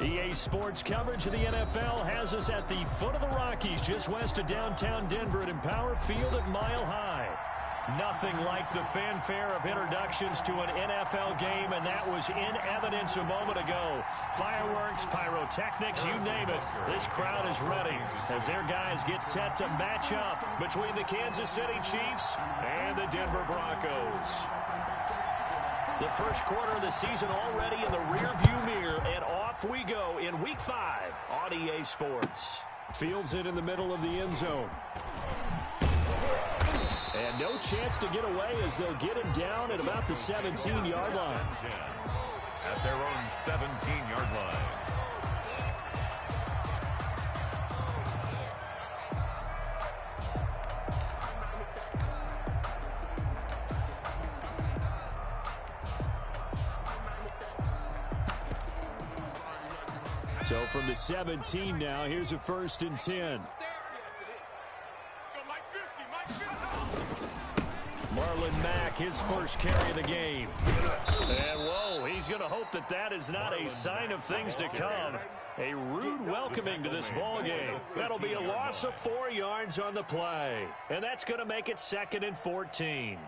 EA Sports coverage of the NFL has us at the foot of the Rockies, just west of downtown Denver at Empower Field at Mile High. Nothing like the fanfare of introductions to an NFL game, and that was in evidence a moment ago. Fireworks, pyrotechnics, you name it. This crowd is ready as their guys get set to match up between the Kansas City Chiefs and the Denver Broncos. The first quarter of the season already in the rearview mirror, and off we go in Week 5 on EA Sports. Fields it in the middle of the end zone. And no chance to get away as they'll get him down at about the 17-yard line. At their own 17-yard line. So from the 17 now, here's a 1st and 10. Marlon Mack, his first carry of the game. And whoa, he's going to hope that that is not a sign of things to come. A rude welcoming to this ball game. That'll be a loss of 4 yards on the play. And that's going to make it 2nd and 14.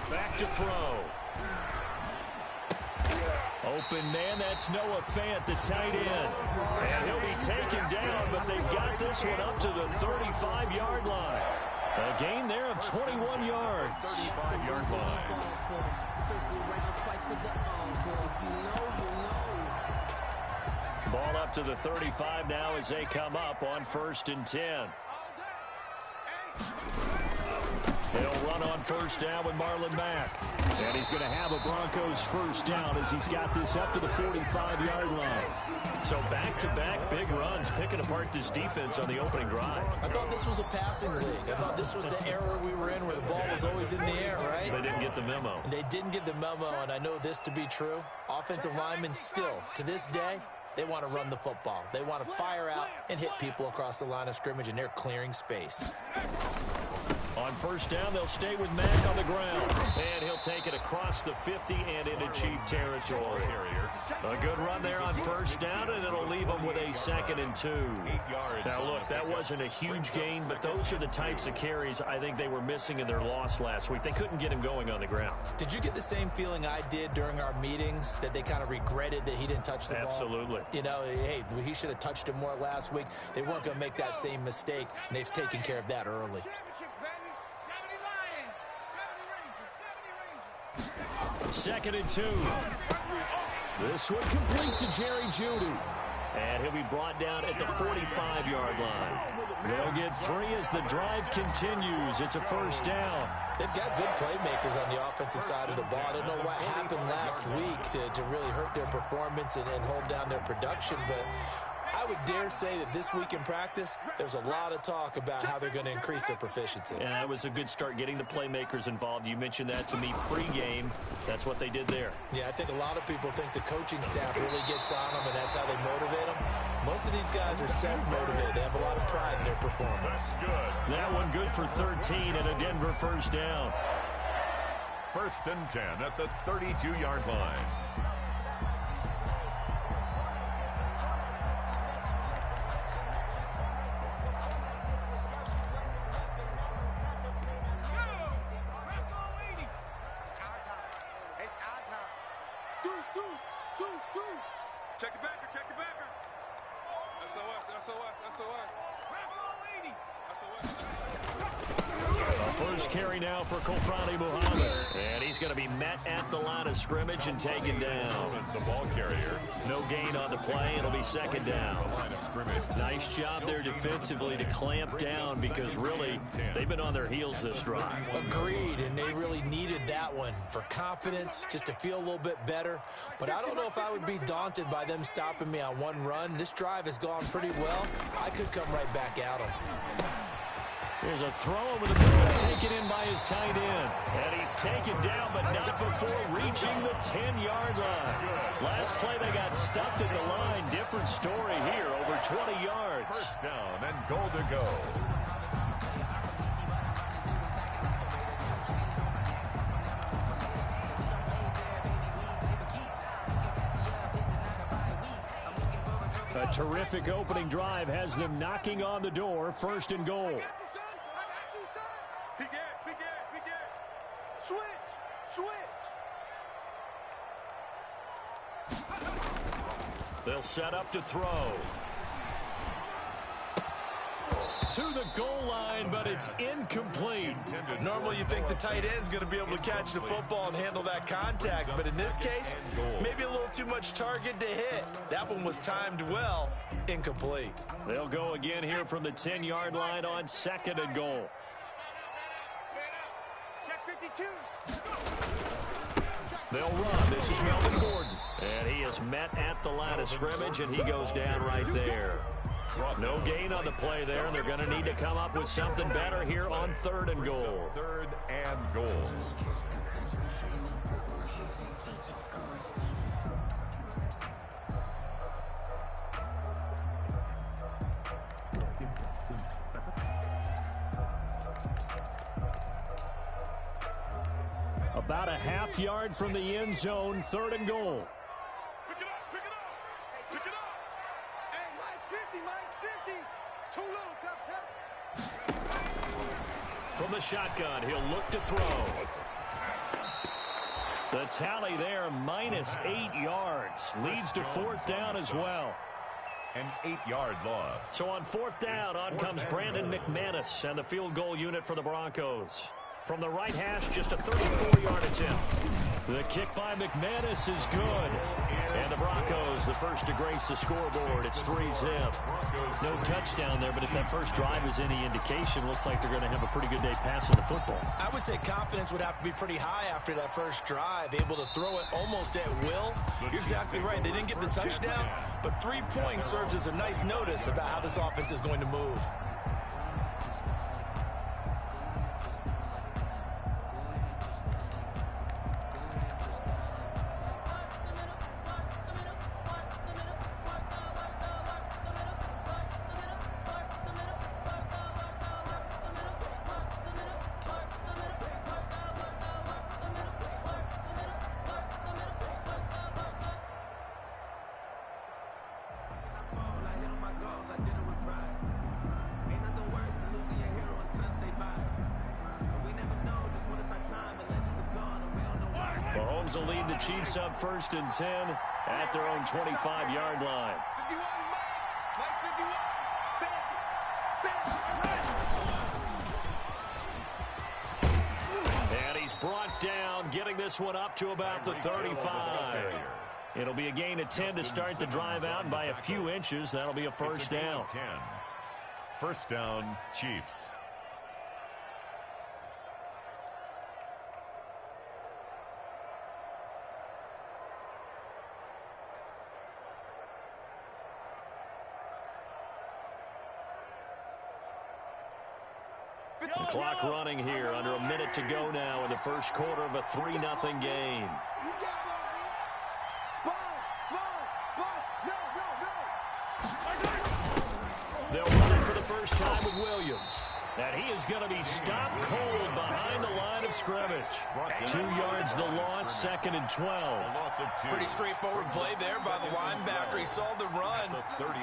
Back to throw. Open man, that's Noah Fant, the tight end. And he'll be taken down, but they've got this one up to the 35-yard line. A gain there of 21 yards. 35-yard line. Ball up to the 35 now as they come up on 1st and 10. They'll run on 1st down with Marlon Mack. And he's going to have a Broncos 1st down as he's got this up to the 45-yard line. So back-to-back big runs, picking apart this defense on the opening drive. I thought this was a passing league. I thought this was the era we were in where the ball was always in the air, right? They didn't get the memo. They didn't get the memo, and I know this to be true. Offensive linemen still, to this day, they want to run the football. They want to fire out and hit people across the line of scrimmage, and they're clearing space. On 1st down, they'll stay with Mack on the ground. And he'll take it across the 50 and into Chief territory. A good run there on 1st down, and it'll leave them with a 2nd and 2. Now, look, that wasn't a huge gain, but those are the types of carries I think they were missing in their loss last week. They couldn't get him going on the ground. Did you get the same feeling I did during our meetings, that they kind of regretted that he didn't touch the ball? Absolutely. You know, hey, he should have touched it more last week. They weren't going to make that same mistake, and they've taken care of that early. 2nd and 2. This one complete to Jerry Jeudy. And he'll be brought down at the 45-yard line. They'll get 3 as the drive continues. It's a 1st down. They've got good playmakers on the offensive side of the ball. I don't know what happened last week to really hurt their performance and hold down their production, but I would dare say that this week in practice, there's a lot of talk about how they're going to increase their proficiency. And that was a good start, getting the playmakers involved. You mentioned that to me pregame. That's what they did there. Yeah, I think a lot of people think the coaching staff really gets on them, and that's how they motivate them. Most of these guys are self-motivated. They have a lot of pride in their performance. That one good for 13 and a Denver 1st down. 1st and 10 at the 32-yard line. Carry now for Kofrani Muhammad. And he's going to be met at the line of scrimmage and taken down. The ball carrier. No gain on the play. It'll be 2nd down. Nice job there defensively to clamp down, because really they've been on their heels this drive. Agreed, and they really needed that one for confidence, just to feel a little bit better. But I don't know if I would be daunted by them stopping me on one run. This drive has gone pretty well. I could come right back at them. There's a throw over the middle. It's taken in by his tight end. And he's taken down, but not before reaching the 10-yard line. Last play, they got stuffed at the line. Different story here, over 20 yards. First down and goal to go. A terrific opening drive has them knocking on the door. First and goal. They'll set up to throw. To the goal line, but it's incomplete. Normally you think the tight end's going to be able to catch the football and handle that contact, but in this case, maybe a little too much target to hit. That one was timed well, incomplete. They'll go again here from the 10-yard line on second and goal. They'll run. This is Melvin Gordon. And he is met at the line of scrimmage, and he goes down right there. No gain on the play there, and they're going to need to come up with something better here on third and goal. Third and goal. About a half yard from the end zone, third and goal. Pick it up, pick it up, pick it up. Hey, Mike's 50, too little, Cuphead. From the shotgun, he'll look to throw. The tally there, minus 8 yards. Leads to fourth down as well. An 8-yard loss. So on fourth down, on comes Brandon McManus and the field goal unit for the Broncos. From the right hash, just a 34-yard attempt. The kick by McManus is good. And the Broncos, the first to grace the scoreboard. It's 3-zip. No touchdown there, but if that first drive is any indication, looks like they're going to have a pretty good day passing the football. I would say confidence would have to be pretty high after that first drive, able to throw it almost at will. You're exactly right. They didn't get the touchdown, but 3 points serves as a nice notice about how this offense is going to move. Mahomes will lead the Chiefs up first and 10 at their own 25-yard line. 51, Mike 51. And he's brought down, getting this one up to about the 35. It'll be a gain of 10 to start the drive out, and by a few inches, that'll be a first down. First down, Chiefs. Clock running here, under a minute to go now in the first quarter of a 3-0 game. They'll run it for the first time with Williams. And he is going to be stopped cold behind the line of scrimmage. 2 yards the loss, second and 12. Pretty straightforward play there by the linebacker. He saw the run,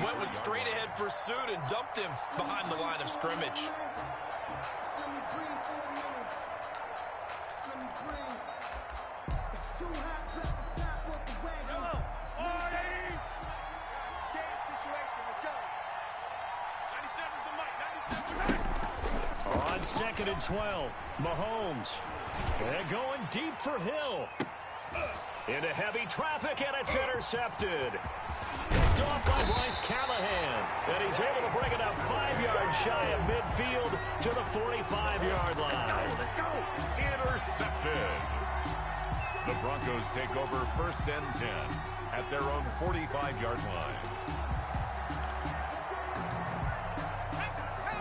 went with straight-ahead pursuit, and dumped him behind the line of scrimmage. On second and 12, Mahomes. They're going deep for Hill. Into heavy traffic, and it's intercepted. Picked off by Bryce Callahan. And he's able to bring it up 5 yards shy of midfield to the 45-yard line. Let's go. Intercepted. The Broncos take over first and 10 at their own 45-yard line.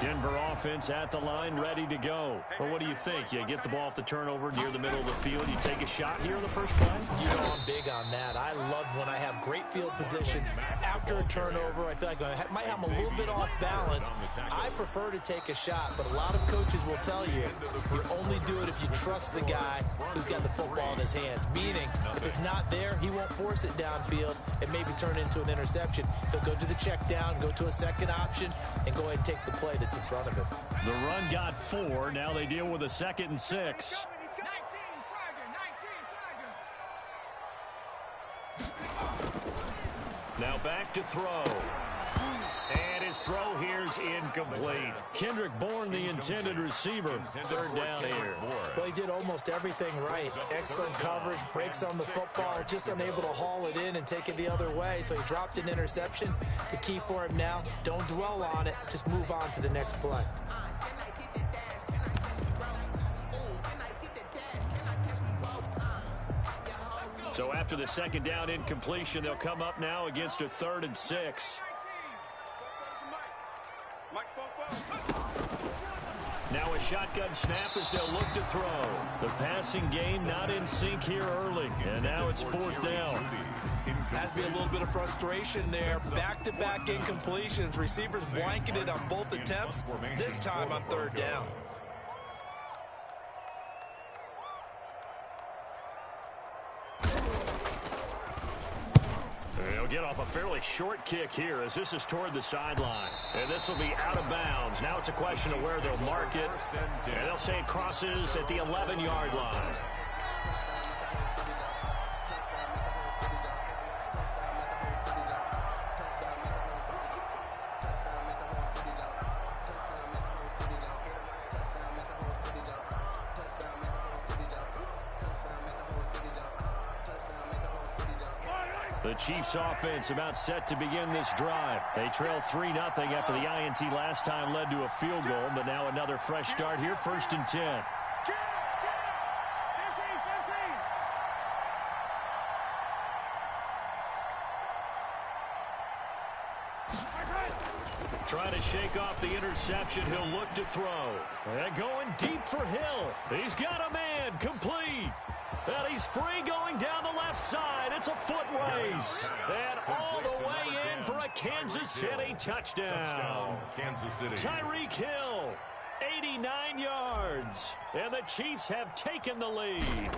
Denver offense at the line, ready to go. Well, what do you think? You get the ball off the turnover near the middle of the field. You take a shot here in the first play? You know, I'm big on that. I love when I have great field position after a turnover. I feel like I might have a little bit off balance. I prefer to take a shot, but a lot of coaches will tell you, you only do it if you trust the guy who's got the football in his hands. Meaning, if it's not there, he won't force it downfield and maybe turn it into an interception. He'll go to the check down, go to a second option, and go ahead and take the play that's in front of him. The run got 4. Now they deal with a 2nd and 6. Now back to throw. And his throw here's incomplete. Kendrick Bourne, the intended receiver. 3rd down here. Well, he did almost everything right. Excellent coverage, breaks on the football, just unable to haul it in and take it the other way. So he dropped an interception. The key for him now, don't dwell on it. Just move on to the next play. So after the 2nd down incompletion, they'll come up now against a 3rd and 6. Now a shotgun snap as they'll look to throw. The passing game not in sync here early. And now it's 4th down. Has to be a little bit of frustration there. Back-to-back incompletions. Receivers blanketed on both attempts. This time on 3rd down. They'll get off a fairly short kick here as this is toward the sideline. And this will be out of bounds. Now it's a question of where they'll mark it. And they'll say it crosses at the 11-yard line. The Chiefs offense about set to begin this drive. They trail 3-0 after the INT last time led to a field goal, but now another fresh start here, 1st and 10. Trying to shake off the interception. He'll look to throw. And going deep for Hill. He's got a man. Complete. And he's free going down the left side. It's a foot race. And all the way in for a Kansas City touchdown. Kansas City. Tyreek Hill, 89 yards. And the Chiefs have taken the lead.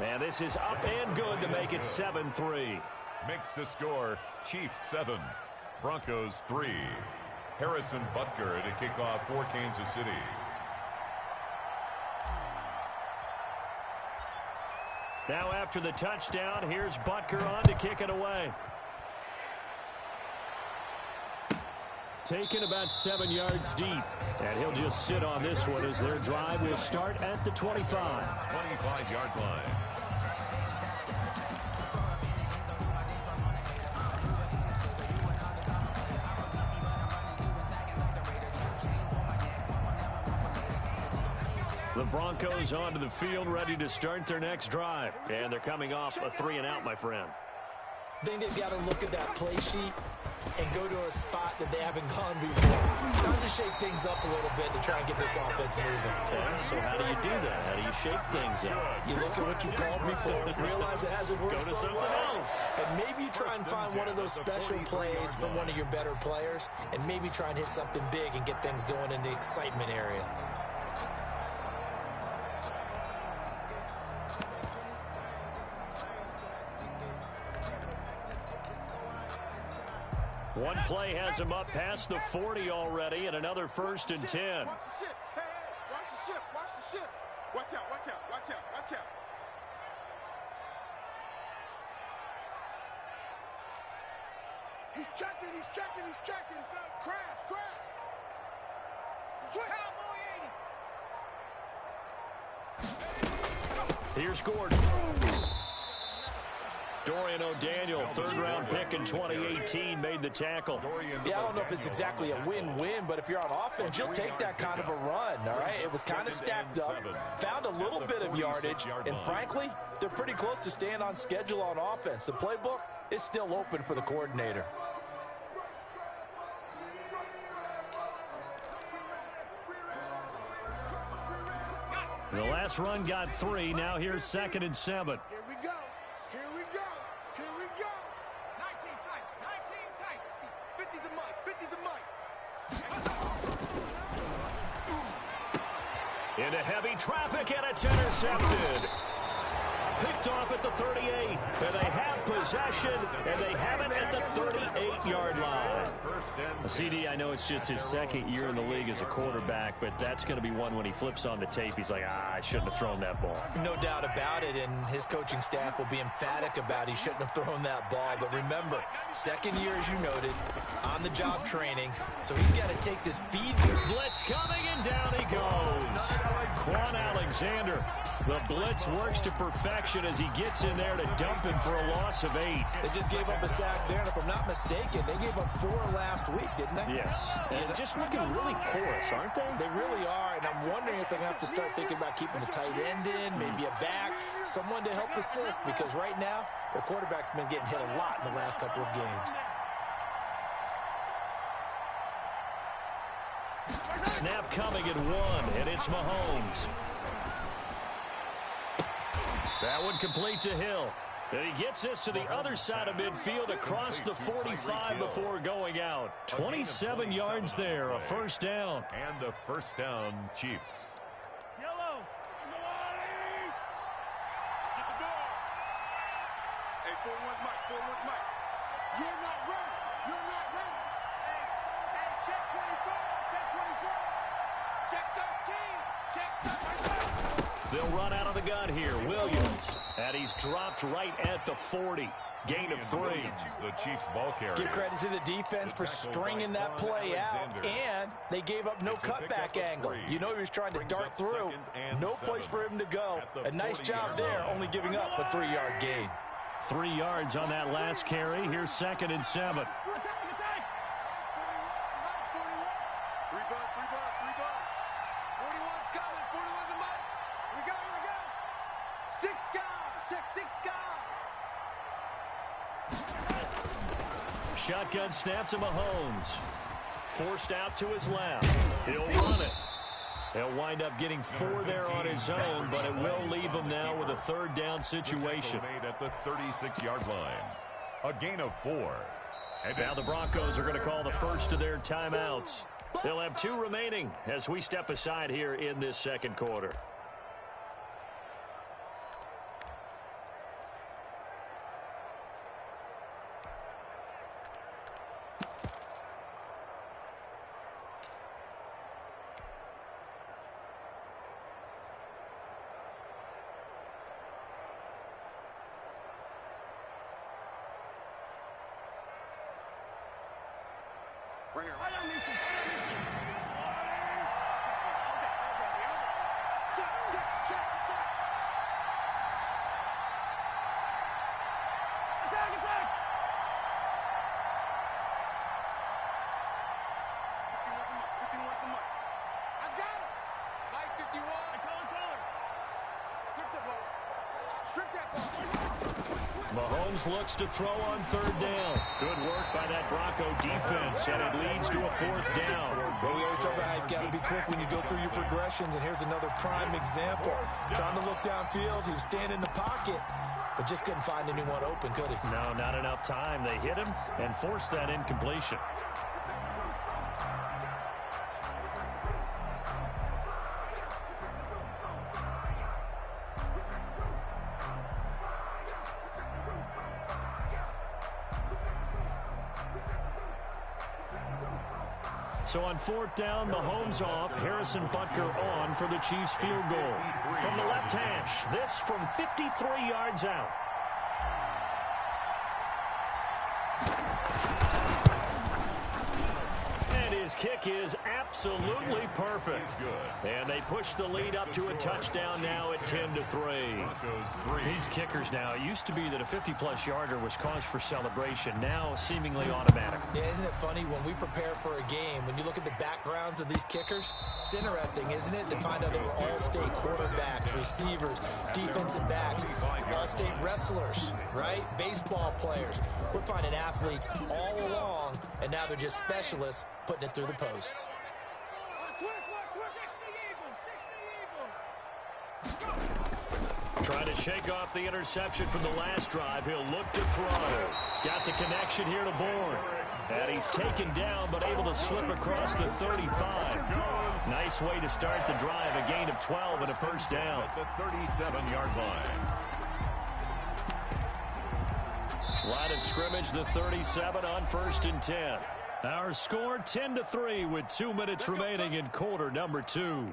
And this is up and good to make it 7-3. Makes the score Chiefs 7, Broncos 3. Harrison Butker to kick off for Kansas City. Now after the touchdown, here's Butker on to kick it away. Taken about 7 yards deep. And he'll just sit on this one as their drive will start at the 25. 25-yard line. The Broncos onto the field, ready to start their next drive. And they're coming off a 3-and-out, my friend. I think they've got to look at that play sheet and go to a spot that they haven't gone before. Time to shake things up a little bit to try and get this offense moving. Okay, so how do you do that? How do you shake things up? You look at what you've called before, realize it hasn't worked Go to something else. And maybe you try and find one of those special plays from one of your better players, and maybe try and hit something big and get things going in the excitement area. One play has him up past the 40 already, and another 1st and 10. Watch the ship. Hey, watch the ship. Watch the ship. Watch out, watch out, watch out, watch out. He's checking, he's checking, he's checking. Crash, crash. Cowboy 80. Here's Gordon. Dorian O'Daniel, 3rd-round pick in 2018, made the tackle. Yeah, I don't know if it's exactly a win-win, but if you're on offense, you'll take that kind of a run, all right? It was kind of stacked up, found a little bit of yardage, and frankly, they're pretty close to staying on schedule on offense. The playbook is still open for the coordinator. The last run got 3. Now here's 2nd and 7. Here we go. Here we go. Here we go. 19 tight. 19 tight. 50 to Mike. 50 to Mike. Into heavy traffic, and it's intercepted. Picked off at the 38. And they have possession, and they have it at the 38-yard line. CD, I know it's just his 2nd year in the league as a quarterback, but that's going to be one when he flips on the tape. He's like, I shouldn't have thrown that ball. No doubt about it, and his coaching staff will be emphatic about he shouldn't have thrown that ball. But remember, 2nd year, as you noted, on-the-job training, so he's got to take this feedback. Blitz coming, and down he goes. Quan Alexander. The blitz works to perfection as he gets in there to dump him for a loss of 8. They just gave up a sack there, and if I'm not mistaken, they gave up 4 last week, didn't they? Yes. And just looking really porous, aren't they? They really are, and I'm wondering if they're going to have to start thinking about keeping the tight end in, maybe a back, someone to help assist, because right now, their quarterback's been getting hit a lot in the last couple of games. Snap coming at 1, and it's Mahomes. That one complete to Hill. And he gets this to the other side of midfield across the 45 before going out. 27 yards there, a first down. And a first down, Chiefs. Yellow. Get the ball. Hey, 4-1 Mike. 4-1 Mike. You're not ready. You're not ready. Hey, check 24. Check 24. Check 13. Check 13. They'll run out of the gun here. Williams. And he's dropped right at the 40. Gain of 3. The Chiefs ball carrier. Give credit to the defense for stringing that play out, and they gave up no cutback angle. You know he was trying to dart through. No place for him to go. A nice job there, only giving up a 3-yard gain. 3 yards on that last carry. Here's 2nd and 7. 41's coming. 41's the Mike. Here we go. Here we go. 6 guard. Check 6 guard. Shotgun snap to Mahomes. Forced out to his left. He'll run it. He'll wind up getting 4 there on his own, but it will leave him now with a 3rd down situation. Made at the 36-yard line. A gain of 4. And now the Broncos are going to call the first of their timeouts. They'll have 2 remaining as we step aside here in this 2nd quarter. Bring her. Check, check, check, check. Attack, attack. 51's the Mike. I got him. Mike 51. Color. Strip that ball. Strip that ball. Mahomes looks to throw on 3rd down. Good work by that Bronco defense, and it leads to a 4th down. Well, we always talk about how you've got to be quick when you go through your progressions, and here's another prime example. Trying to look downfield, he was standing in the pocket, but just couldn't find anyone open, could he? No, not enough time. They hit him and forced that incompletion. So on 4th down, Mahomes off, Harrison Butker on for the Chiefs field goal. From the left hash, this from 53 yards out. And his kick is absolutely perfect. And they push the lead up to a touchdown now at 10-3. These kickers now, it used to be that a 50-plus yarder was cause for celebration, now seemingly automatic. Yeah, isn't it funny when we prepare for a game, when you look at the backgrounds of these kickers, it's interesting, isn't it, to find out they were all-state quarterbacks, receivers, defensive backs, all-state wrestlers, right? Baseball players. We're finding athletes all along, and now they're just specialists putting it through the posts. Watch, watch, watch, watch. 60 Eagles, 60 Eagles. Trying to shake off the interception from the last drive. He'll look to throw. Got the connection here to Bourne. And he's taken down, but able to slip across the 35. Nice way to start the drive. A gain of 12 and a first down. At the 37-yard line. Line of scrimmage, the 37 on 1st and 10. Our score 10-3 with 2 minutes remaining in quarter number 2.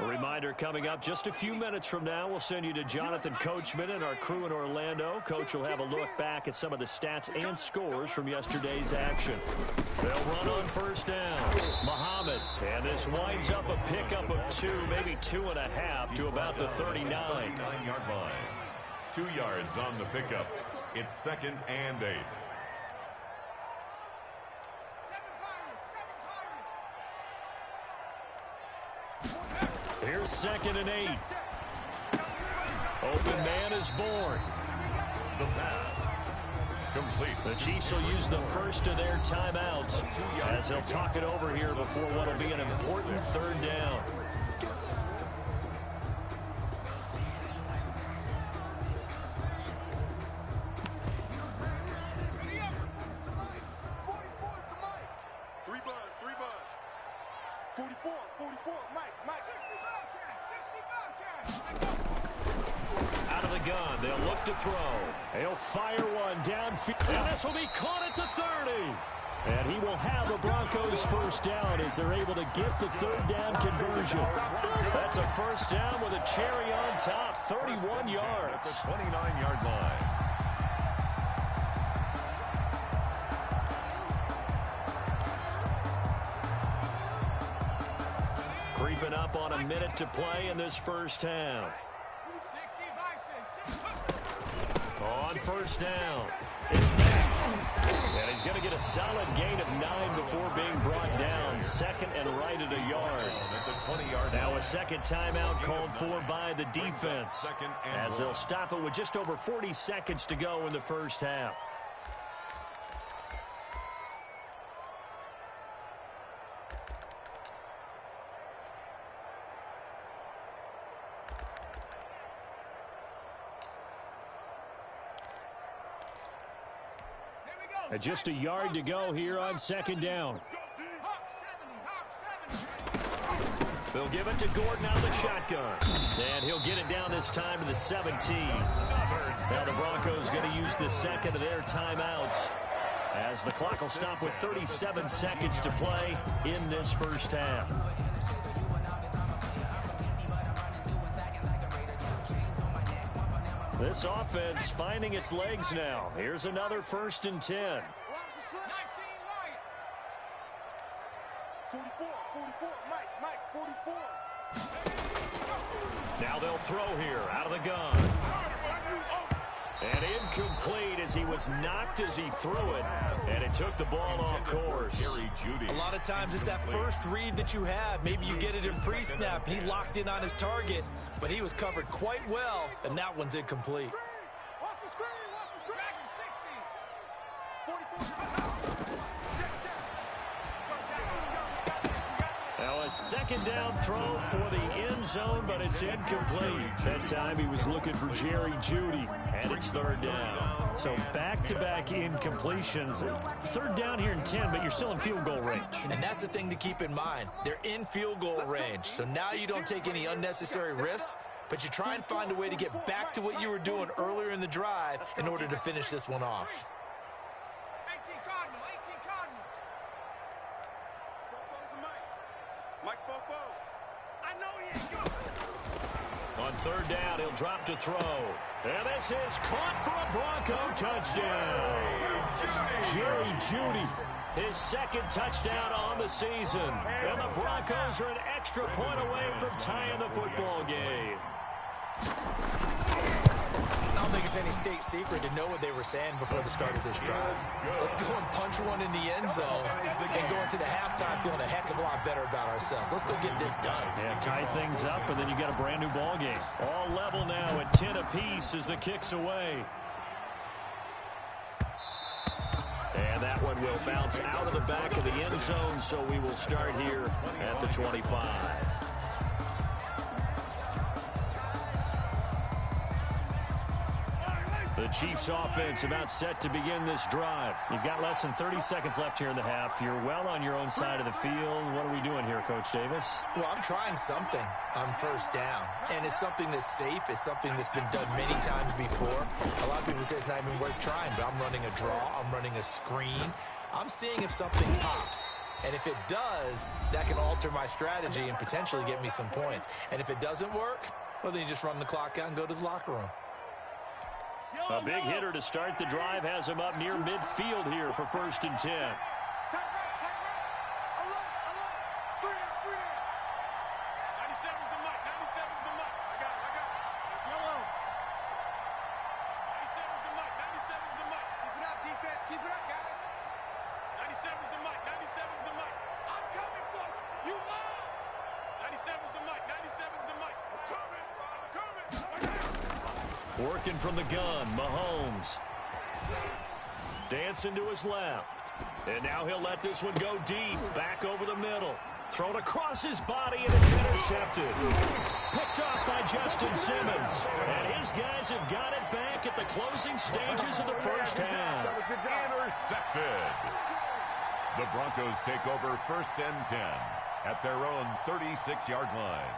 A reminder coming up just a few minutes from now, we'll send you to Jonathan Coachman and our crew in Orlando. Coach will have a look back at some of the stats and scores from yesterday's action. They'll run on 1st down. Muhammad, and this winds up a pickup of 2, maybe 2.5 to about the 39. 39-yard line. 2 yards on the pickup. It's 2nd and 8. Here's 2nd and 8. Open man is Bourne. The pass. Complete. The Chiefs will use the first of their timeouts as they'll talk it over here before what will be an important 3rd down. He'll fire one downfield, and this will be caught at the 30. And he will have the Broncos 1st down as they're able to get the 3rd down conversion. That's a 1st down with a cherry on top, 31 yards. At the 29-yard line. Creeping up on a minute to play in this 1st half. On 1st down, it's back. And he's going to get a solid gain of 9 before being brought down. 2nd and right at a yard. Now a 2nd timeout called for by the defense as they'll stop it with just over 40 seconds to go in the 1st half. And just a yard to go here on 2nd down. They'll give it to Gordon out of the shotgun. And he'll get it down this time to the 17. Now the Broncos going to use the 2nd of their timeouts as the clock will stop with 37 seconds to play in this 1st half. This offense finding its legs now. Here's another 1st and 10. 44, Mike, 44. Now they'll throw here out of the gun. And incomplete as he was knocked as he threw it. And it took the ball off course. A lot of times it's that first read that you have. Maybe you get it in pre-snap. He locked in on his target, but he was covered quite well, and that one's incomplete. Watch the screen, watch the screen. 44. Now a 2nd down throw for the end zone, but it's incomplete. That time he was looking for Jerry Jeudy, and it's 3rd down. So back-to-back incompletions. 3rd down here in 10, but you're still in field goal range. And that's the thing to keep in mind. They're in field goal range, so now you don't take any unnecessary risks, but you try and find a way to get back to what you were doing earlier in the drive in order to finish this one off. 18 Cardinal, 18 Cardinal. Mike's Bobo. I know he ain't good. On 3rd down, he'll drop to throw. And this is caught for a Bronco touchdown. Jerry Jeudy, his 2nd touchdown on the season. And the Broncos are an extra point away from tying the football game. I don't think it's any state secret to know what they were saying before the start of this drive. Let's go and punch one in the end zone and go into the halftime feeling a heck of a lot better about ourselves. Let's go get this done. Yeah, tie things up, and then you got a brand new ball game. All level now at 10 apiece as the kick's away. And that one will bounce out of the back of the end zone, so we will start here at the 25. The Chiefs offense about set to begin this drive. You've got less than 30 seconds left here in the half. You're well on your own side of the field. What are we doing here, Coach Davis? Well, I'm trying something on first down, and it's something that's safe. It's something that's been done many times before. A lot of people say it's not even worth trying, but I'm running a draw. I'm running a screen. I'm seeing if something pops. And if it does, that can alter my strategy and potentially get me some points. And if it doesn't work, well, then you just run the clock out and go to the locker room. A big hitter to start the drive has him up near midfield here for 1st and 10. Working from the gun, Mahomes. Dancing to his left. And now he'll let this one go deep, back over the middle. Thrown across his body, and it's intercepted. Picked off by Justin Simmons. And his guys have got it back at the closing stages of the first half. Intercepted. The Broncos take over 1st and 10 at their own 36-yard line.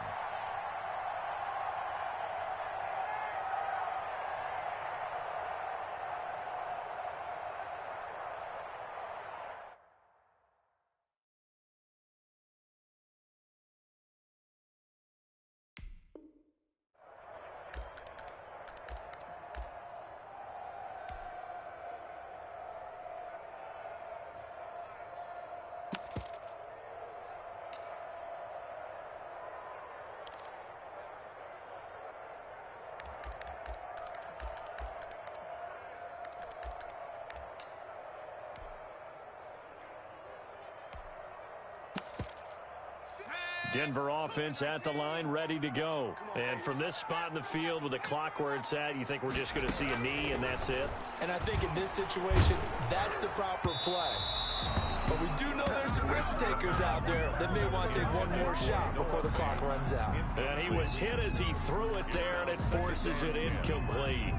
Denver offense at the line, ready to go. And from this spot in the field with the clock where it's at, you think we're just going to see a knee and that's it? And I think in this situation, that's the proper play. But we do know there's some risk takers out there that may want to take one more shot before the clock runs out. And he was hit as he threw it there, and it forces it incomplete.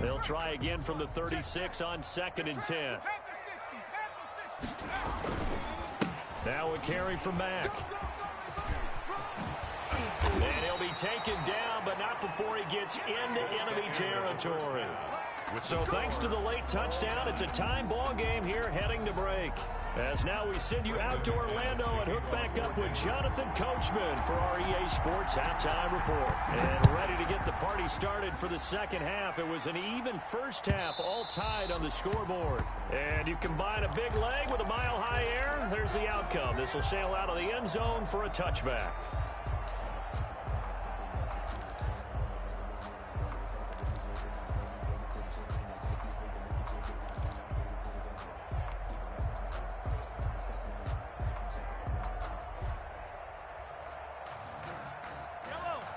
They'll try again from the 36 on 2nd and 10. Now a carry from Mack. And he'll be taken down, but not before he gets into enemy territory. So thanks to the late touchdown, it's a time ball game here heading to break. As now we send you out to Orlando and hook back up with Jonathan Coachman for our EA Sports Halftime Report. And ready to get the party started for the second half. It was an even first half, all tied on the scoreboard. And you combine a big leg with a mile-high air, there's the outcome. This will sail out of the end zone for a touchback.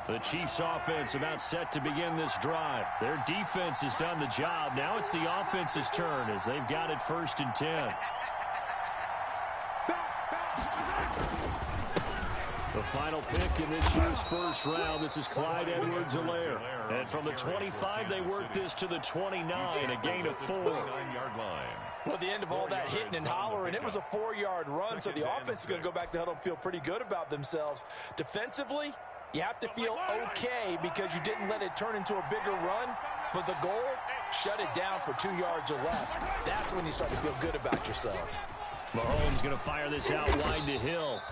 The Chiefs offense about set to begin this drive. Their defense has done the job. Now it's the offense's turn as they've got it 1st and 10. The final pick in this year's first round, this is Clyde Edwards-Helaire. And from the 25, they work this to the 29, a gain of 4. Well, at the end of all that hitting and hollering, it was a 4-yard run, so the offense is going to go back to the huddle and feel pretty good about themselves. Defensively, you have to feel okay because you didn't let it turn into a bigger run, but the goal, shut it down for 2 yards or less. That's when you start to feel good about yourselves. Mahomes going to fire this out wide to Hill.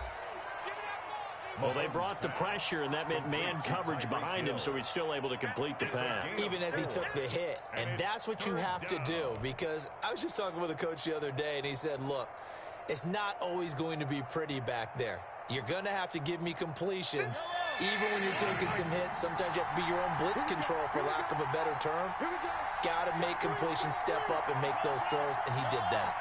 Well, they brought the pressure, and that meant man coverage behind him, so he's still able to complete the pass. Even as he took the hit. And that's what you have to do, because I was just talking with a coach the other day, and he said, look, it's not always going to be pretty back there. You're going to have to give me completions. Even when you're taking some hits, sometimes you have to be your own blitz control, for lack of a better term. Got to make completions, step up, and make those throws, and he did that.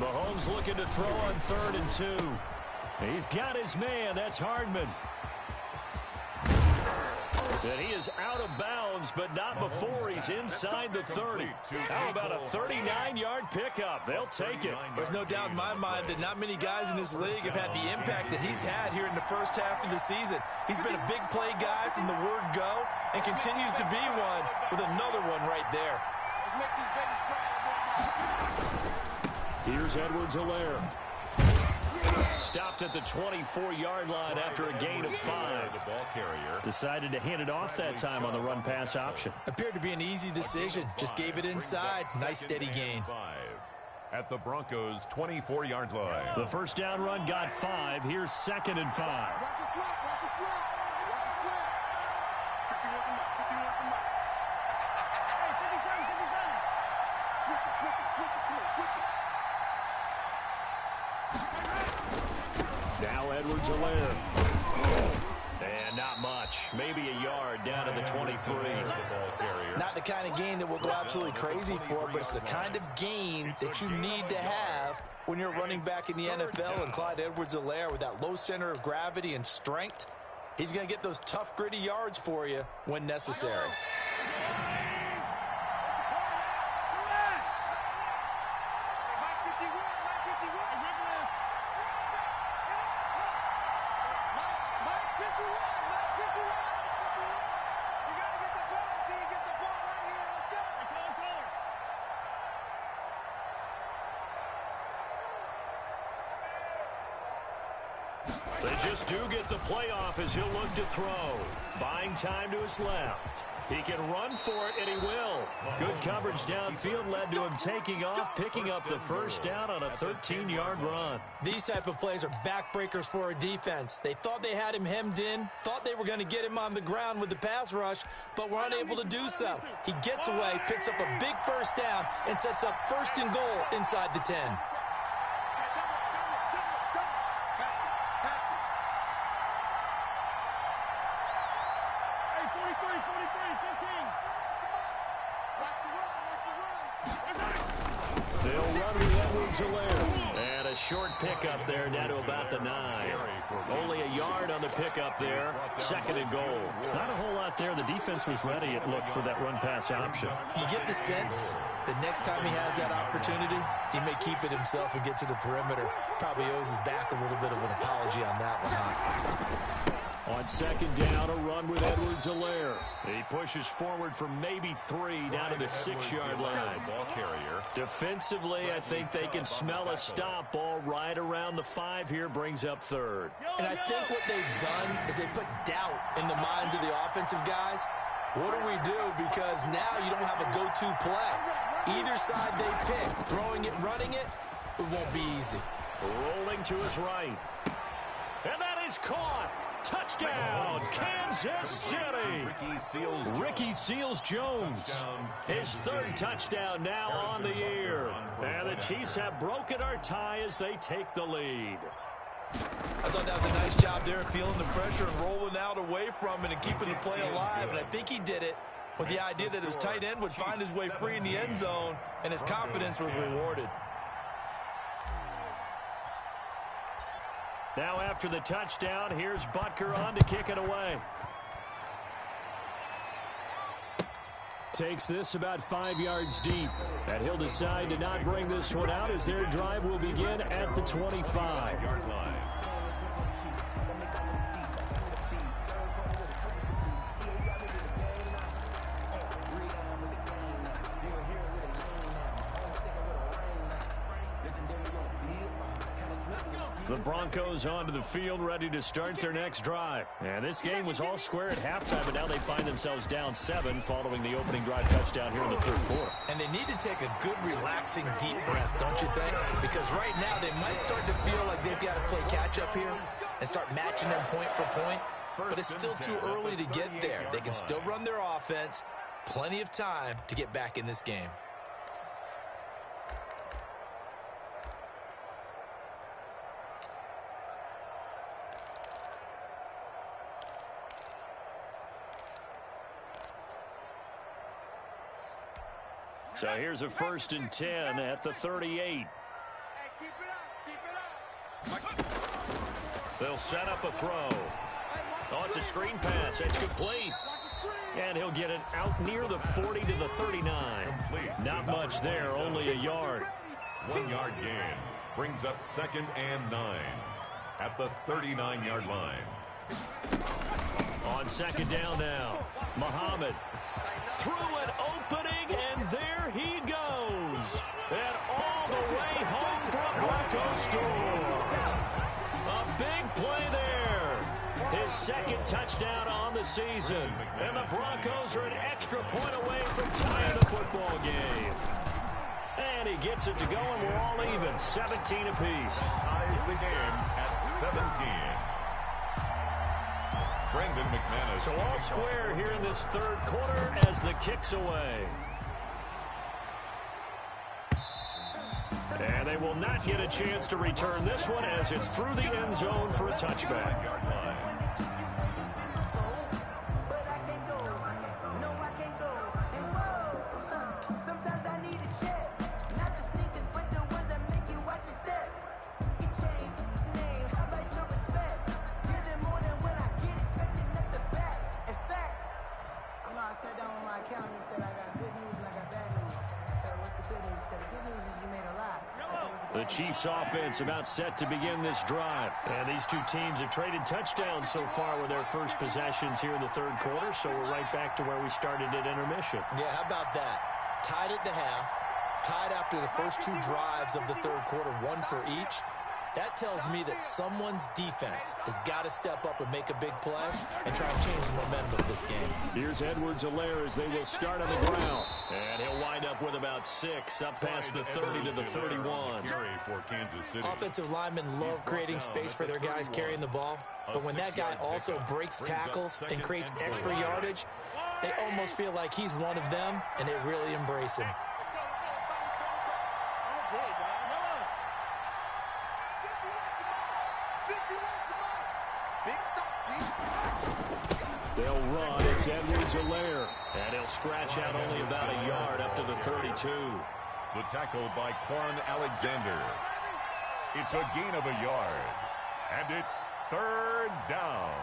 Mahomes looking to throw on 3rd and 2. He's got his man. That's Hardman. And he is out of bounds, but not before he's inside the 30. How about a 39-yard pickup? They'll take it. There's no doubt in my mind that not many guys in this league have had the impact that he's had here in the first half of the season. He's been a big play guy from the word go and continues to be one with another one right there. Let's make these babies cry. Here's Edwards-Helaire. Stopped at the 24-yard line after a gain of 5. The ball carrier Decided to hand it off that time on the run-pass option. Appeared to be an easy decision. Just gave it inside. Nice steady gain. 5 at the Broncos' 24-yard line. The first down run got 5. Here's 2nd and 5. Watch your slap, watch your slap. Watch your slap. 51 come up, 51 come up. Hey, 57, 57. Switch it, switch it, switch it. Come on, switch it. Now Edwards-Helaire. And not much. Maybe a yard down to the 23. Not the kind of gain that we'll go absolutely crazy for, but it's the kind of gain that you need to have when you're running back in the NFL. And Clyde Edwards-Helaire, with that low center of gravity and strength, he's going to get those tough, gritty yards for you when necessary. They just do get the playoff as he'll look to throw. Buying time to his left. He can run for it, and he will. Good coverage downfield led to him taking off, picking up the first down on a 13-yard run. These type of plays are backbreakers for a defense. They thought they had him hemmed in, thought they were going to get him on the ground with the pass rush, but were unable to do so. He gets away, picks up a big first down, and sets up 1st and goal inside the 10. And a short pickup there down to about the 9. Only a yard on the pickup there. 2nd and goal. Not a whole lot there. The defense was ready, it looked, for that run-pass option. You get the sense that next time he has that opportunity, he may keep it himself and get to the perimeter. Probably owes his back a little bit of an apology on that one, huh? On 2nd down, a run with Edwards-Helaire. He pushes forward for maybe 3 down to the 6-yard line. Ball carrier. Defensively, I think they can smell a stop ball right around the 5 here, brings up 3rd. And I think what they've done is they put doubt in the minds of the offensive guys. What do we do? Because now you don't have a go-to play. Either side they pick, throwing it, running it, it won't be easy. Rolling to his right. And that is caught. Touchdown, Kansas City. Ricky Seals-Jones. His 3rd touchdown now on the year. And the Chiefs have broken our tie as they take the lead. I thought that was a nice job there, feeling the pressure and rolling out away from it and keeping the play alive. And I think he did it with the idea that his tight end would find his way free in the end zone, and his confidence was rewarded. Now after the touchdown, here's Butker on to kick it away. Takes this about 5 yards deep. And he'll decide to not bring this one out as their drive will begin at the 25-yard line. The Broncos onto the field, ready to start their next drive. And this game was all square at halftime, but now they find themselves down 7 following the opening drive touchdown here in the third quarter. And they need to take a good, relaxing, deep breath, don't you think? Because right now they might start to feel like they've got to play catch-up here and start matching them point for point. But it's still too early to get there. They can still run their offense. Plenty of time to get back in this game. So here's a 1st and 10 at the 38. Hey, keep it up, keep it up. They'll set up a throw. Oh, it's a screen pass. It's complete. And he'll get it out near the 40 to the 39. Not much there, only a yard. 1 yard gain brings up 2nd and 9 at the 39-yard line. On 2nd down now, Muhammad through an opening, and there he goes. And all the way home for a Bronco score. A big play there. His 2nd touchdown on the season. And the Broncos are an extra point away from tying the football game. And he gets it to go, and we're all even, 17 apiece. Ties the game at 17. Brendan McManus. So all square here in this third quarter as the kick's away. And they will not get a chance to return this one as it's through the end zone for a touchback. The Chiefs offense about set to begin this drive. And these two teams have traded touchdowns so far with their first possessions here in the third quarter, so we're right back to where we started at intermission. Yeah, how about that? Tied at the half, tied after the first 2 drives of the third quarter, 1 for each. That tells me that someone's defense has got to step up and make a big play and try and change the momentum of this game. Here's Edwards-Helaire as they will start on the ground. And he'll wind up with about 6, up past the 30 to the 31. Offensive linemen love creating space for their guys carrying the ball. But when that guy also breaks tackles and creates extra yardage, they almost feel like he's one of them, and they really embrace him. They'll run. It's Edwards-Helaire. And he'll scratch out only about a yard up to the 32. The tackle by Quan Alexander. It's a gain of a yard. And it's 3rd down.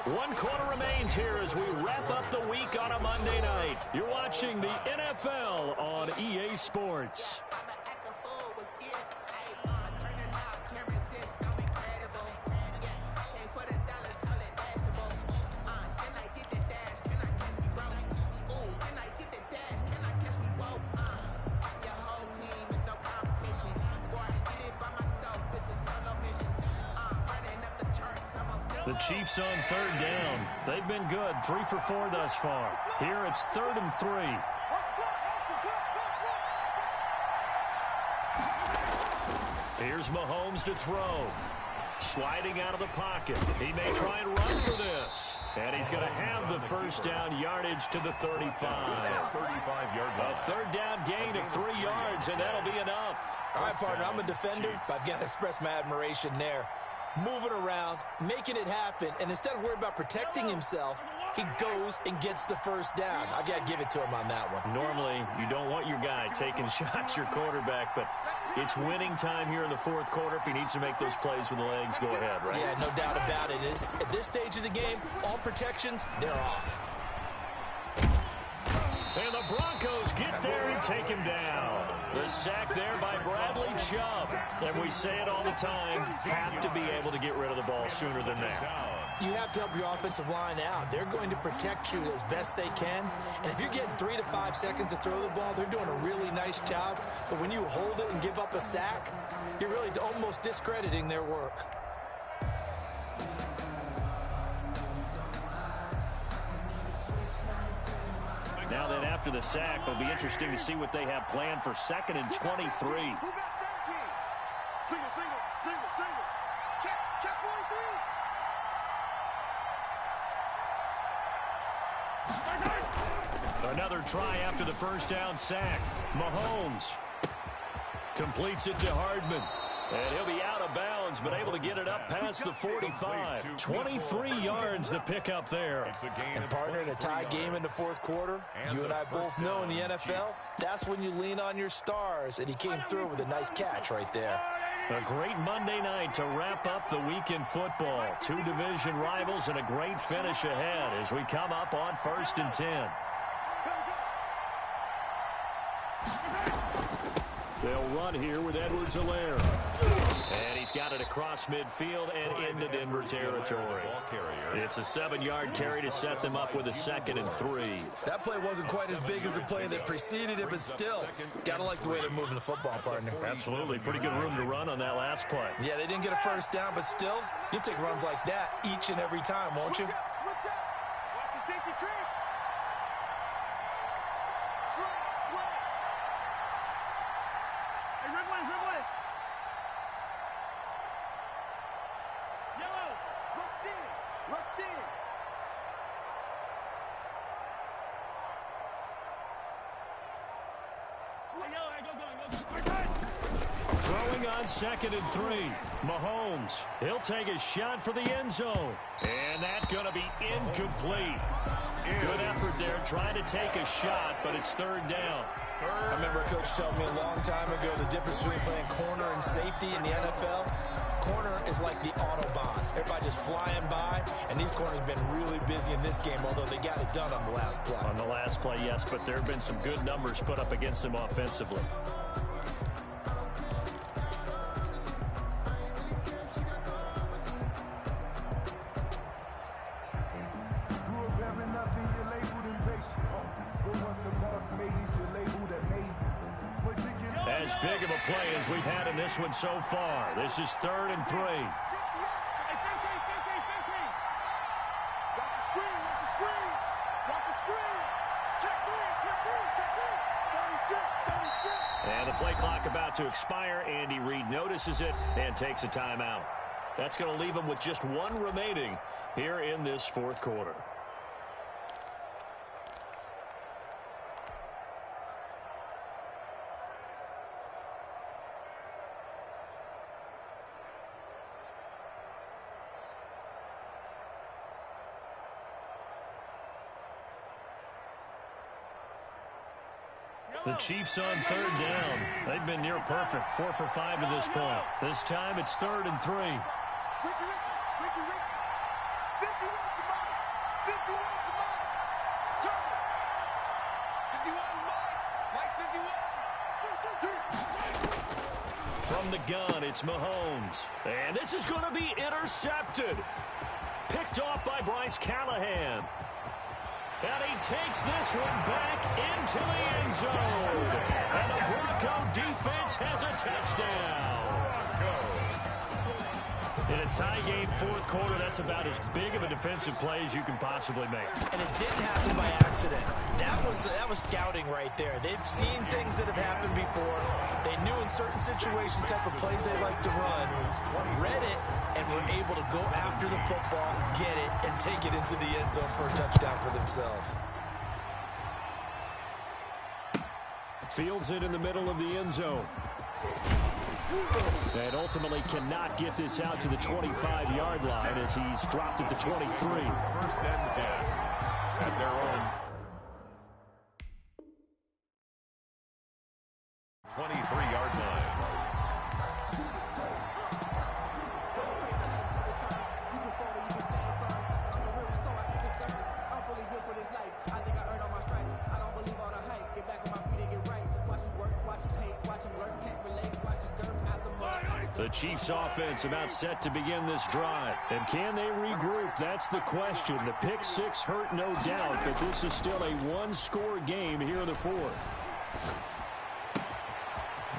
One quarter remains here as we wrap up the week on a Monday night. You're watching the NFL on EA Sports. The Chiefs on 3rd down. They've been good, 3 for 4 thus far. Here it's 3rd and 3. Here's Mahomes to throw. Sliding out of the pocket. He may try and run for this. And he's going to have the first down yardage to the 35. 35-yard line. A 3rd down gain of 3 yards, and that'll be enough. All right, partner, I'm a defender, but I've got to express my admiration there. Moving around, making it happen, and instead of worrying about protecting himself, he goes and gets the first down. I've got to give it to him on that one. Normally, you don't want your guy taking shots, your quarterback, but it's winning time here in the fourth quarter. If he needs to make those plays with the legs, go ahead, right? Yeah, no doubt about it. At this stage of the game, all protections, they're off. And the Broncos get there in take him down. The sack there by Bradley Chubb. And we say it all the time, have to be able to get rid of the ball sooner than that. You have to help your offensive line out. They're going to protect you as best they can. And if you're getting 3 to 5 seconds to throw the ball, they're doing a really nice job. But when you hold it and give up a sack, you're really almost discrediting their work. Now then, after the sack, it'll be interesting to see what they have planned for 2nd and 23. Who got 17? Single, single, single, single. Check 43. Another try after the first down sack. Mahomes completes it to Hardman. And he'll be out of bounds, but able to get it up past the 45. 23 yards the pickup there. And partner, in a tie game in the fourth quarter, you and I both know in the NFL, that's when you lean on your stars. And he came through with a nice catch right there. A great Monday night to wrap up the week in football. 2 division rivals and a great finish ahead as we come up on 1st and 10. They'll run here with Edwards-Helaire. And he's got it across midfield and into Denver territory. It's a 7-yard carry to set them up with a 2nd and 3. That play wasn't quite as big as the play that preceded it, but still, got to like the way they're moving the football, partner. Absolutely. Pretty good room to run on that last play. Yeah, they didn't get a first down, but still, you'll take runs like that each and every time, won't you? Switch out. Watch the safety creep. Slide. Hey, Ridway. Yellow. Rush in. Hey, yellow. Hey, go. Throwing on 2nd and 3. Mahomes. He'll take a shot for the end zone. And that's going to be incomplete. Good effort there trying to take a shot, but it's 3rd down. I remember a coach telling me a long time ago the difference between playing corner and safety in the NFL. Corner is like the Autobahn. Everybody just flying by, and these corners have been really busy in this game, although they got it done on the last play. On the last play, yes, but there have been some good numbers put up against them offensively. As big of a play as we've had in this one so far. This is 3rd and 3. Hey, 15. Watch the screen. Check 36. And the play clock about to expire. Andy Reid notices it and takes a timeout. That's going to leave him with just 1 remaining here in this 4th quarter. The Chiefs on 3rd down. They've been near perfect. 4 for 5 to this point. This time it's 3rd and 3. Ricky. 51 for mine. Turn it. 51 Mike 51. From the gun, it's Mahomes. And this is going to be intercepted. Picked off by Bryce Callahan. And he takes this one back into the end zone. And the Bronco defense has a touchdown. In a tie game, 4th quarter, that's about as big of a defensive play as you can possibly make. And it didn't happen by accident. That was scouting right there. They've seen things that have happened before. They knew in certain situations the type of plays they like to run, read it, and were able to go after the football, get it, and take it into the end zone for a touchdown for themselves. Fields it in the middle of the end zone. And ultimately cannot get this out to the 25-yard line as he's dropped it to 23. 1st and 10 at their own 23-yard line. I'm fully built for this life. I think I earned all my stripes. I don't believe all the hype. Get back on my feet and get right. The Chiefs offense about set to begin this drive. And can they regroup? That's the question. The pick six hurt, no doubt, but this is still a one-score game here in the fourth.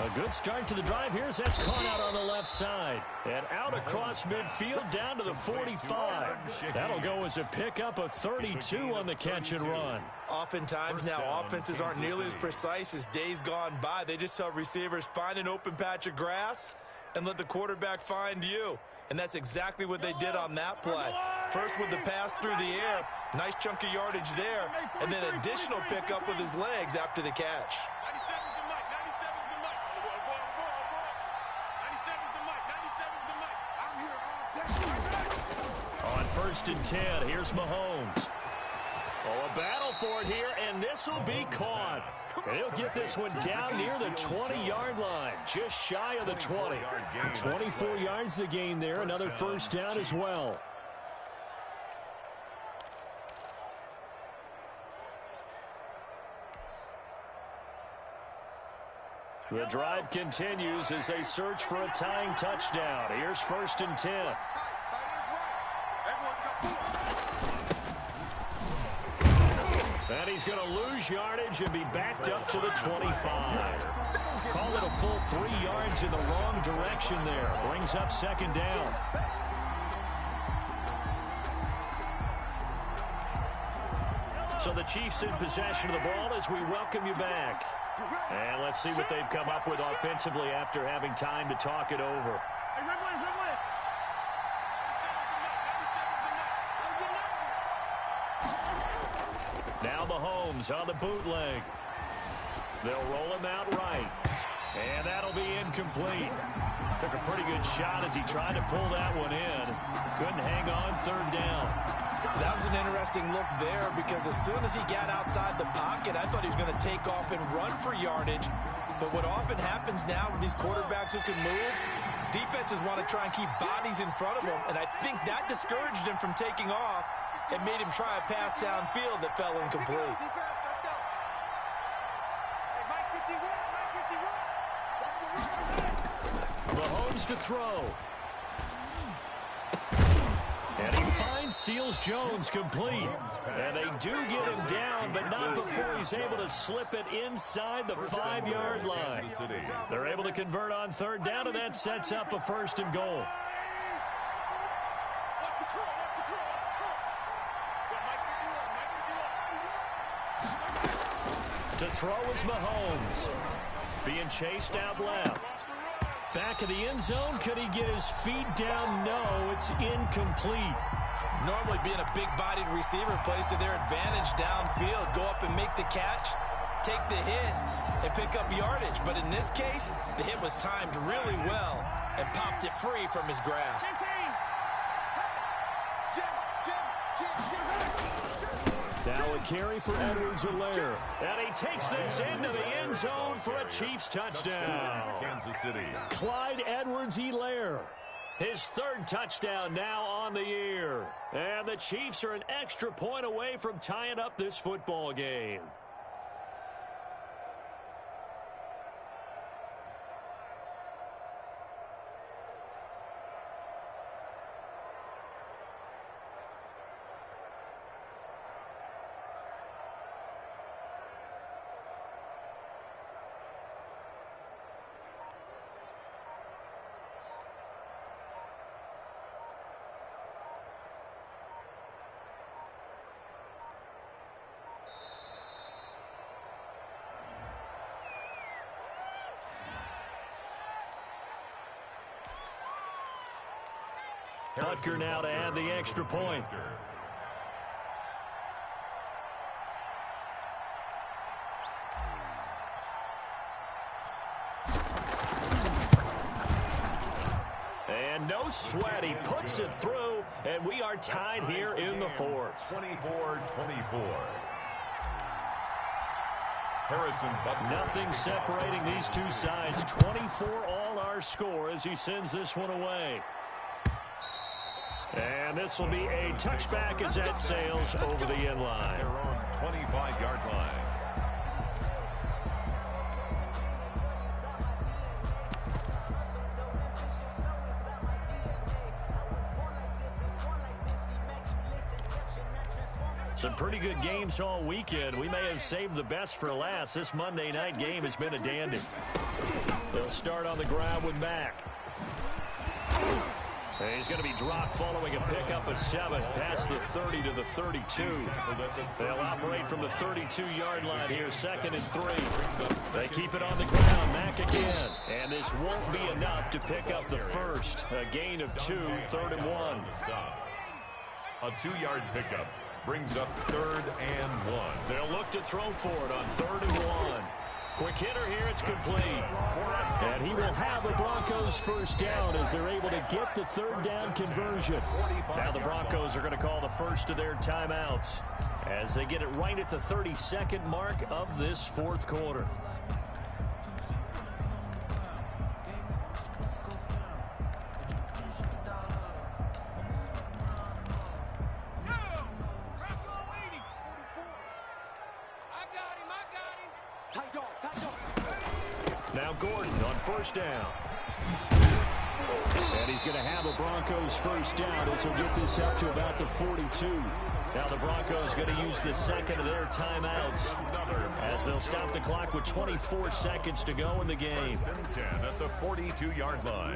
A good start to the drive here as that's caught out on the left side. And out across midfield down to the 45. That'll go as a pickup of 32 on the catch and run. Oftentimes now offenses aren't nearly as precise as days gone by. They just tell receivers, find an open patch of grass and let the quarterback find you. And that's exactly what they did on that play. First with the pass through the air, nice chunk of yardage there, and then additional pickup with his legs after the catch. On 1st and 10, here's Mahomes. Oh, a battle for it here, and this will be caught. And he'll get this one down near the 20-yard line, just shy of the 20. 24 yards to gain there, another first down as well. The drive continues as they search for a tying touchdown. Here's 1st and 10. And he's going to lose yardage and be backed up to the 25. Call it a full 3 yards in the wrong direction there. Brings up 2nd down. So the Chiefs in possession of the ball as we welcome you back. And let's see what they've come up with offensively after having time to talk it over. Now Mahomes on the bootleg. They'll roll him out right. And that'll be incomplete. Took a pretty good shot as he tried to pull that one in. Couldn't hang on 3rd down. That was an interesting look there because as soon as he got outside the pocket, I thought he was going to take off and run for yardage. But what often happens now with these quarterbacks who can move, defenses want to try and keep bodies in front of them. And I think that discouraged him from taking off and made him try a pass downfield that fell incomplete. Mahomes to throw. And he finds Seals-Jones complete. And they do get him down, but not before he's able to slip it inside the 5-yard line. They're able to convert on 3rd down, and that sets up a 1st and goal. To throw is Mahomes. Being chased out left. Back of the end zone. Could he get his feet down? No, it's incomplete. Normally being a big-bodied receiver plays to their advantage downfield. Go up and make the catch, take the hit, and pick up yardage. But in this case, the hit was timed really well and popped it free from his grasp. Now a carry for Edwards-Helaire. And he takes this into the end zone for a Chiefs touchdown. Kansas City. Clyde Edwards-Helaire. His 3rd touchdown now on the year. And the Chiefs are an extra point away from tying up this football game. Butker now to add the extra point. And no sweat. He puts it through, and we are tied here in the 4th. 24-24. Harrison Butker. Nothing separating these two sides. 24 all our score as he sends this one away. And this will be a touchback as that sails over the end line. They're on 25-yard line. Some pretty good games all weekend. We may have saved the best for last. This Monday night game has been a dandy. They'll start on the ground with Mack. He's going to be dropped following a pickup of 7 past the 30 to the 32. They'll operate from the 32-yard line here, 2nd and 3. They keep it on the ground. Mack again. And this won't be enough to pick up the first. A gain of 2, 3rd and 1. A 2-yard pickup brings up 3rd and 1. They'll look to throw for it on 3rd and 1. Quick hitter here, it's complete. And he will have the Broncos first down as they're able to get the 3rd down conversion. Now the Broncos are going to call the first of their timeouts as they get it right at the 32nd mark of this 4th quarter. Now Gordon on 1st down. And he's going to have a Broncos first down as he'll get this up to about the 42. Now the Broncos going to use the 2nd of their timeouts as they'll stop the clock with 24 seconds to go in the game. 10 at the 42-yard line.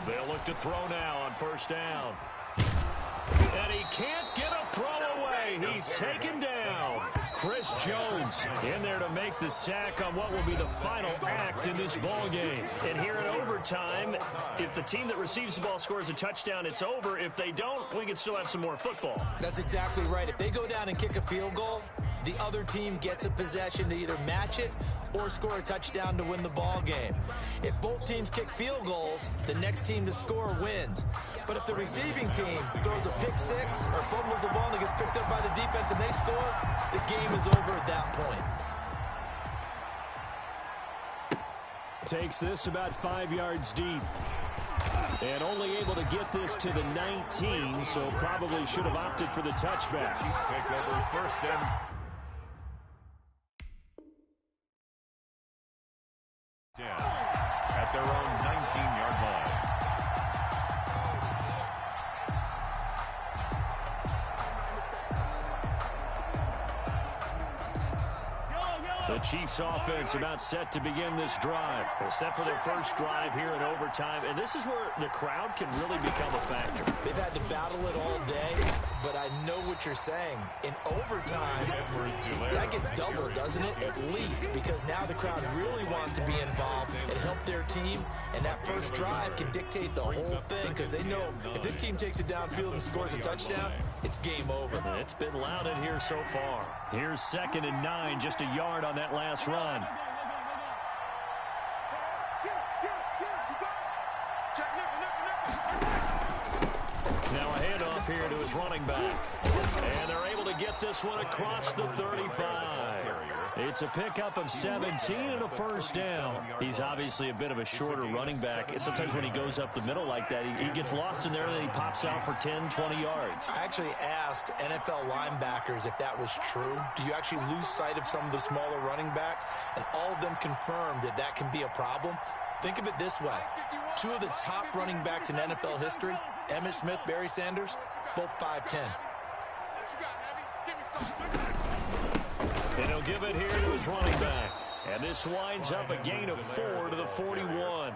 They'll look to throw now on 1st down. And he can't get a throw away. He's taken down. Chris Jones in there to make the sack on what will be the final act in this ball game. And here in overtime, if the team that receives the ball scores a touchdown, it's over. If they don't, we can still have some more football. That's exactly right. If they go down and kick a field goal, the other team gets a possession to either match it or score a touchdown to win the ball game. If both teams kick field goals, the next team to score wins. But if the receiving team throws a pick 6 or fumbles the ball and it gets picked up by the defense and they score, the game is over at that point. Takes this about 5 yards deep. And only able to get this to the 19, so probably should have opted for the touchback. Chiefs take over 1st and 10 at their own 19-yard line. The Chiefs offense about set to begin this drive. They're set for their first drive here in overtime, and this is where the crowd can really become a factor. They've had to battle it all day, but I know what you're saying. In overtime, that gets doubled, doesn't it? At least, because now the crowd really wants to be involved and help their team, and that first drive can dictate the whole thing because they know if this team takes it downfield and scores a touchdown, it's game over. It's been loud in here so far. Here's 2nd and 9, just a yard on that last run. Now a handoff here to his running back. And they're able to get this one across the 35. It's a pickup of 17 and a first down. He's obviously a bit of a shorter running back. And sometimes when he goes up the middle like that, he gets lost in there and then he pops out for 10, 20 yards. I actually asked NFL linebackers if that was true. Do you actually lose sight of some of the smaller running backs? And all of them confirmed that that can be a problem. Think of it this way. 2 of the top running backs in NFL history, Emmitt Smith, Barry Sanders, both 5'10". And he'll give it here to his running back. And this winds up a gain of 4 to the 41.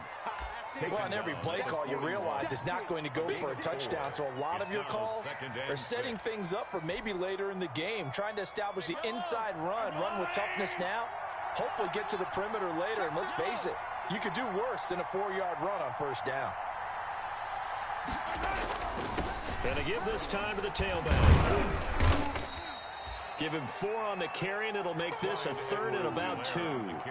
Well, on every play call, you realize it's not going to go for a touchdown. So a lot of your calls are setting things up for maybe later in the game, trying to establish the inside run with toughness now, hopefully get to the perimeter later. And let's face it, you could do worse than a 4-yard run on first down. And to give this time to the tailback. Give him 4 on the carry, and it'll make this a 3rd and about 2.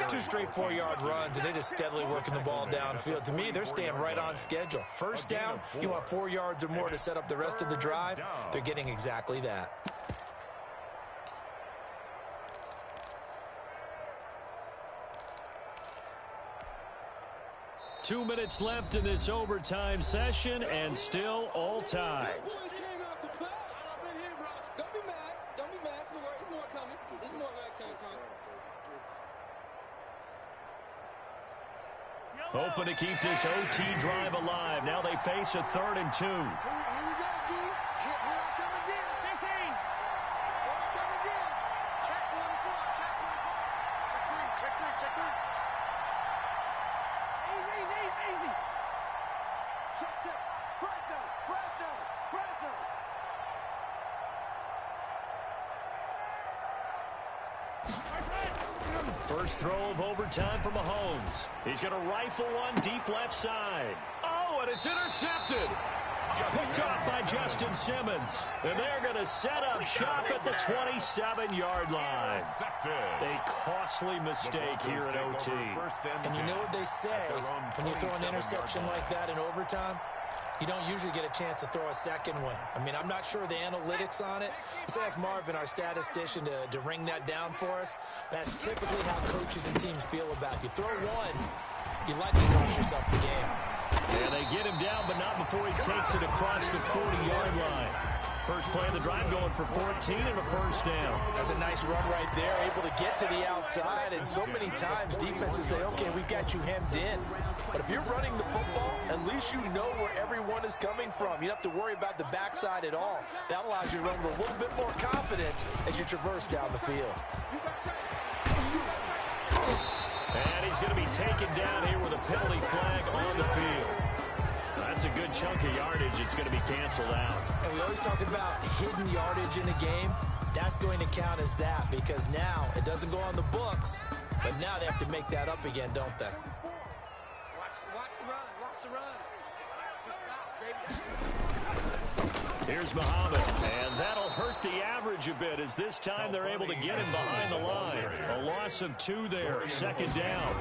2 straight 4-yard runs, and they're just steadily working the ball downfield. To me, they're staying right on schedule. First down, you want 4 yards or more to set up the rest of the drive. They're getting exactly that. 2 minutes left in this overtime session, and still all tied. Hoping to keep this OT drive alive. Now they face a 3rd and 2. Here we go, D. Here I come again. 15. Here I come again. Check 24. Check 24. Check 3. Check 3. Check 3. Easy. Check, check. Fresno. Fresno. Fresno. First throw of overtime for Mahomes. He's going to rifle one deep left side. Oh, and it's intercepted. Picked off by Justin Simmons. And they're going to set up shop at the 27-yard line. A costly mistake here at OT. And you know what they say, when you throw an interception like that in overtime, you don't usually get a chance to throw a second one. I mean, I'm not sure the analytics on it. Let's ask Marvin, our statistician, to ring that down for us. That's typically how coaches and teams feel about it. You throw one, you likely cost yourself the game. And they get him down, but not before he takes it across the 40-yard line. First play of the drive going for 14 and a first down. That's a nice run right there, able to get to the outside. And so many times defenses say, okay, we've got you hemmed in. But if you're running the football, at least you know where everyone is coming from. You don't have to worry about the backside at all. That allows you to run with a little bit more confidence as you traverse down the field. And he's going to be taken down here with a penalty flag on the field. That's a good chunk of yardage. It's going to be canceled out. And we always talk about hidden yardage in a game. That's going to count as that because now it doesn't go on the books, but now they have to make that up again, don't they? Watch the run. Watch the run. Good shot, baby. Here's Muhammad, and that'll hurt the average a bit as this time they're able to get him behind the line. A loss of 2 there, second down.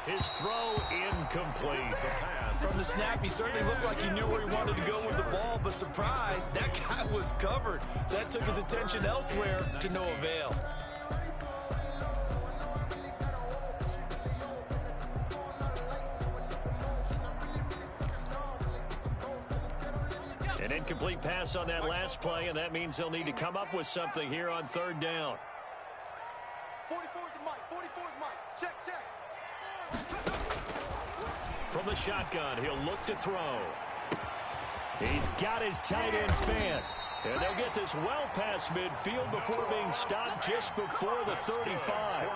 His throw incomplete. From the snap, he certainly looked like he knew where he wanted to go with the ball, but surprise, that guy was covered. So that took his attention elsewhere to no avail. An incomplete pass on that last play, and that means they'll need to come up with something here on 3rd down. 44's the mic. 44's mic. Check, check. From the shotgun, he'll look to throw. He's got his tight end fan. And they'll get this well past midfield before being stopped just before the 35.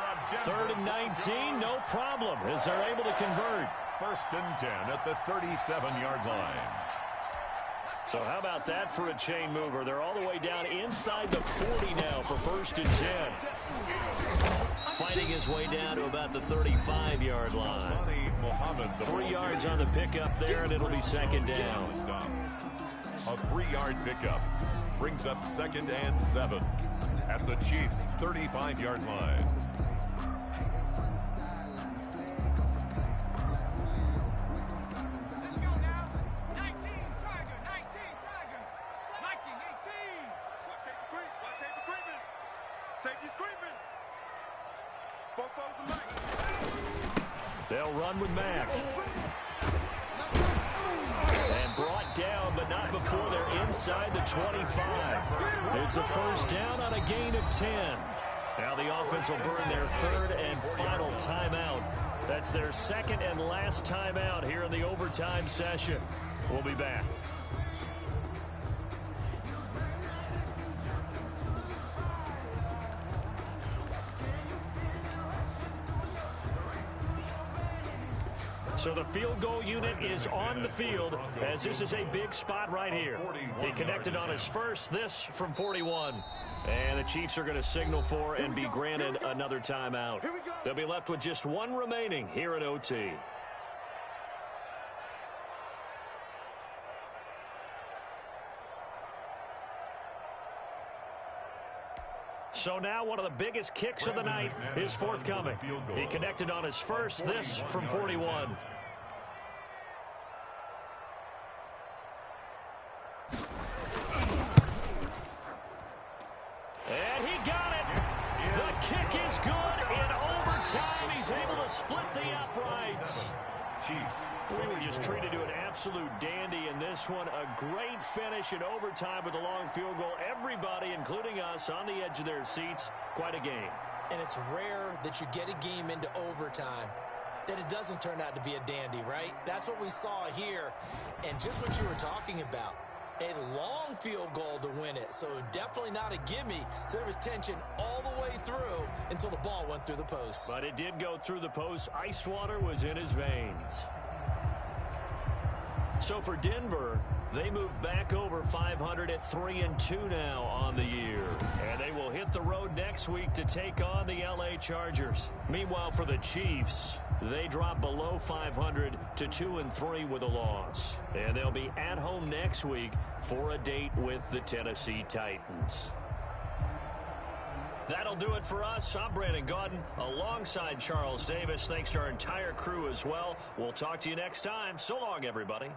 3rd and 19, no problem, as they're able to convert. 1st and 10 at the 37-yard line. So how about that for a chain mover? They're all the way down inside the 40 now for 1st and 10. Fighting his way down to about the 35-yard line. 3 yards on the pickup there, and it'll be 2nd down. A 3-yard pickup brings up 2nd and 7 at the Chiefs' 35-yard line. Let's go now. 19, Tiger. 19, Tiger. Viking, 18. Watch safety creep. Watch safety creeping. Safety's creeping. Fofo's the mic. They'll run with Mack. And brought down, but not before they're inside the 25. It's a first down on a gain of 10. Now the offense will burn their 3rd and final timeout. That's their 2nd and last timeout here in the overtime session. We'll be back. So the field goal unit is on the field as this is a big spot right here. He connected on his first, this from 41. And the Chiefs are going to signal for and be granted another timeout. They'll be left with just 1 remaining here at OT. So now one of the biggest kicks of the night is forthcoming. He connected on his first, this from 41. And he got it. The kick is good in overtime. He's able to Sprites. Chiefs. We were just treated to an absolute dandy in this one. A great finish in overtime with a long field goal. Everybody, including us, on the edge of their seats. Quite a game. And it's rare that you get a game into overtime that it doesn't turn out to be a dandy, right? That's what we saw here. And just what you were talking about, a long field goal to win it. So definitely not a gimme. So there was tension all the way through until the ball went through the post. But it did go through the post. Ice water was in his veins. So for Denver, they move back over 500 at 3-2 now on the year. And they will hit the road next week to take on the LA Chargers. Meanwhile, for the Chiefs, they drop below 500 to 2-3 with a loss. And they'll be at home next week for a date with the Tennessee Titans. That'll do it for us. I'm Brandon Gaudin alongside Charles Davis. Thanks to our entire crew as well. We'll talk to you next time. So long, everybody.